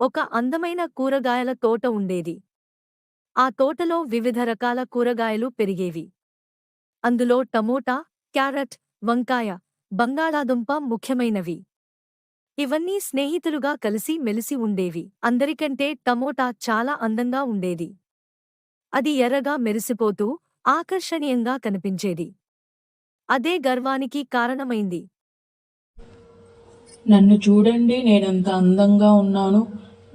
ఒక అందమైన కూరగాయల తోట ఉండేది. ఆ తోటలో వివిధ రకాల కూరగాయలు పెరిగేవి. అందులో టమోటా, క్యారట్, వంకాయ, బంగాళాదుంప ముఖ్యమైనవి. ఇవన్నీ స్నేహితులుగా కలిసి మెలిసి ఉండేవి. అందరికంటే టమోటా చాలా అందంగా ఉండేది. అది ఎర్రగా మెరిసిపోతూ ఆకర్షణీయంగా కనిపించేది. అదే గర్వానికి కారణమైంది. నన్ను చూడండి, నేనెంత అందంగా ఉన్నానో.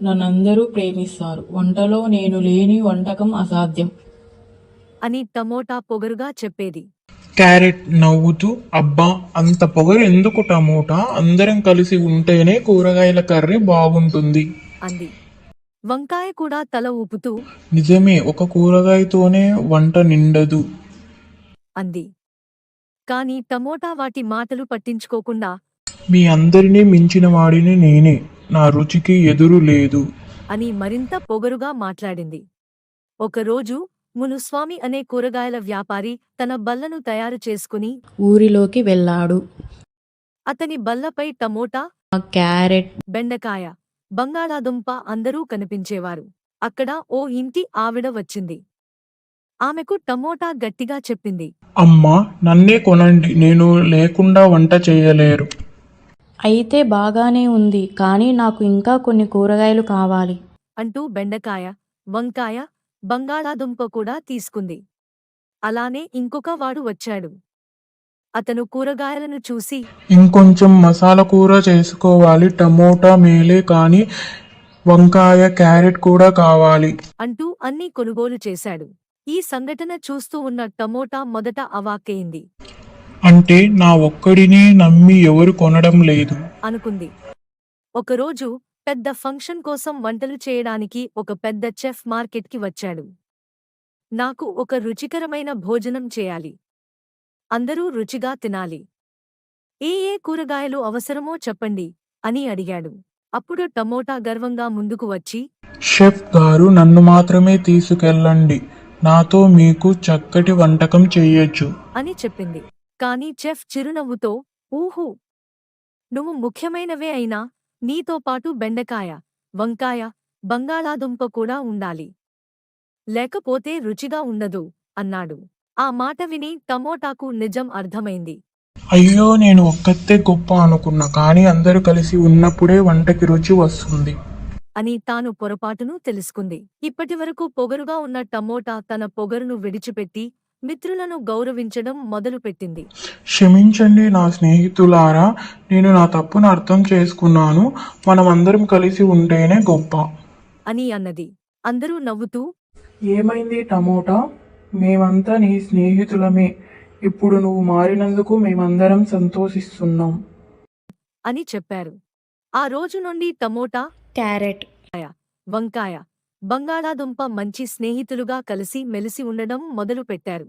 నన్నందరూ ప్రేమిస్తారు. వంటలో నేను లేని వంటకం అసాధ్యం. అని టమోటా పొగరుగా చెప్పేది. క్యారెట్ నవ్వుతూ, అబ్బా, అంత పొగరు ఎందుకు టమోటా? అందరం కలిసి ఉంటేనే కూరగాయల కర్రీ బాగుంటుంది. అంది. వంకాయ కూడా తల ఊపుతూ నిజమే, ఒక కూరగాయతోనే వంట నిండదు. అంది. కాని టమోటా వాటి మాటలు పట్టించుకోకుండా మీ అందరినీ మించిన వాడిని నేనే. నా రుచికి ఎదురు లేదు. అని మరింత పొగరుగా మాట్లాడింది. ఒకరోజు మునుస్వామి అనే కూరగాయల వ్యాపారి తన బల్లను తయారు చేసుకుని ఊరిలోకి వెళ్ళాడు. అతని బల్లపై టమోటా, క్యారెట్, బెండకాయ, బంగాళాదుంప అందరూ కనిపించేవారు. అక్కడ ఓ ఇంటి ఆవిడ వచ్చింది. ఆమెకు టమోటా గట్టిగా చెప్పింది. అమ్మా, నన్నే కొనండి. నేను లేకుండా వంట చేయలేరు. అయితే బాగానే ఉంది, కానీ నాకు ఇంకా కొన్ని కూరగాయలు కావాలి. అంటూ బెండకాయ, వంకాయ, బంగాళాదుంప కూడా తీసుకుంది. అలానే ఇంకొక వాడు వచ్చాడు. అతను కూరగాయలను చూసి ఇంకొంచెం మసాలా కూర చేసుకోవాలి. టమోటా మేలే, కానీ వంకాయ, క్యారెట్ కూడా కావాలి. అంటూ అన్నీ కొనుగోలు చేశాడు. ఈ సంఘటన చూస్తూ ఉన్న టమోటా మొదట అవాక్కయింది. అంటే నా ఒక్కడినే నమ్మి ఎవరు కొనడం లేదు. అనుకుంది. ఒకరోజు పెద్ద ఫంక్షన్ కోసం వంటలు చేయడానికి ఒక పెద్ద చెఫ్ మార్కెట్కి వచ్చాడు. నాకు ఒక రుచికరమైన భోజనం చేయాలి. అందరూ రుచిగా తినాలి. ఏ ఏ కూరగాయలు అవసరమో చెప్పండి అని అడిగాడు. అప్పుడు టమోటా గర్వంగా ముందుకు వచ్చి షెఫ్ గారు, నన్ను మాత్రమే తీసుకెళ్ళండి. నాతో మీకు చక్కటి వంటకం చెయ్యొచ్చు. అని చెప్పింది. కాని చెఫ్ చిరునవ్వుతో, ఊహూ, నువ్వు ముఖ్యమైనవే అయినా నీతో పాటు బెండకాయ, వంకాయ, బంగాళాదుంప కూడా ఉండాలి. లేకపోతే రుచిగా ఉండదు అన్నాడు. ఆ మాట విని టమోటాకు నిజం అర్థమైంది. అయ్యో, నేను ఒక్కతే గొప్ప అనుకున్నా, కానీ అందరూ కలిసి ఉన్నప్పుడే వంటకి రుచి వస్తుంది. అని తాను పొరపాటును తెలుసుకుంది. ఇప్పటివరకు పొగరుగా ఉన్న టమోటా తన పొగరును విడిచిపెట్టి మిత్రులను గౌరవించడం మొదలుపెట్టింది. క్షమించండి నా స్నేహితులారా, నేను నా తప్పును అర్థం చేసుకున్నాను. మనమందరం కలిసి ఉంటేనే గొప్ప. అని అన్నది. అందరూ నవ్వుతూ ఏమైంది టమోటా? మేమంతా నీ స్నేహితులమే. ఇప్పుడు నువ్వు మారినందుకు మేమందరం సంతోషిస్తున్నాం. అని చెప్పారు. ఆ రోజు నుండి టమోటా, క్యారెట్, వంకాయ, బంగాళాదుంప మంచి స్నేహితులుగా కలిసి మెలిసి ఉండడం మొదలుపెట్టారు.